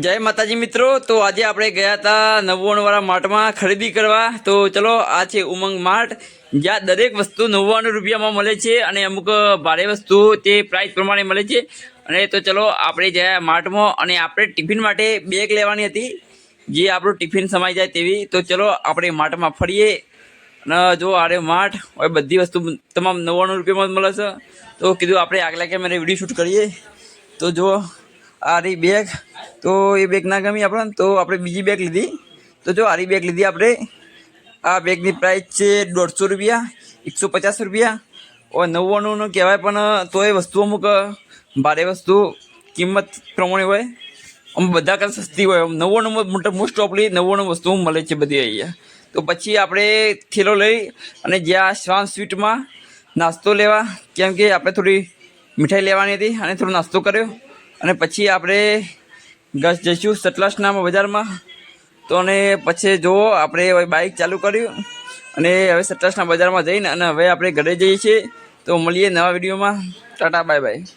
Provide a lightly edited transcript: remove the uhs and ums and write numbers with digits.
જય માતાજી મિત્રો। તો આજે આપણે ગયા હતા 99 માર્ટમાં ખરીદી કરવા। તો ચલો આ છે ઉમંગ માર્ટ, જ્યાં દરેક વસ્તુ 99 રૂપિયામાં મળે છે અને અમુક ભારે વસ્તુ તે પ્રાઇસ પ્રમાણે મળે છે। અને તો ચલો આપણે ગયા માર્ટમાં અને આપણે ટિફિન માટે બેગ લેવાની હતી, જે આપણું ટિફિન સમાઈ જાય તેવી। તો ચલો આપણે માર્ટમાં ફરીએ અને જો આરે માર્ટ હવે બધી વસ્તુ તમામ 99 રૂપિયામાં મળે છે। તો કીધું આપણે આગલા કેમેરે વિડીયો શૂટ કરીએ। તો જો આ રહી બેગ, તો એ બેગ ના ગમી આપણને તો આપણે બીજી બેગ લીધી। તો જો આરી બેગ લીધી આપણે। આ બેગની પ્રાઇસ છે 150 રૂપિયા, 150 રૂપિયા और 99નું કહેવાય, પણ તો એ વસ્તુ અમુક ભારે વસ્તુ કિંમત પ્રમાણે હોય, અમુક બધા કરતાં સસ્તી હોય। 99માં મોસ્ટ ઓફલી 99 વસ્તુ મળે છે બધી અહીંયા। તો પછી આપણે થેલો લઈ અને જ્યાં શ્વાન સ્વીટમાં નાસ્તો લેવા, કેમ કે આપણે થોડી મીઠાઈ લેવાની હતી અને થોડો નાસ્તો કર્યો અને પછી આપણે જઈશું સતલાસના બજારમાં। તો અને પછી જુઓ આપણે હવે બાઇક ચાલુ કર્યું અને હવે સતલાસના બજારમાં જઈને અને હવે આપણે ઘરે જઈએ છીએ। તો મળીએ નવા વિડીયોમાં। Tata bye bye.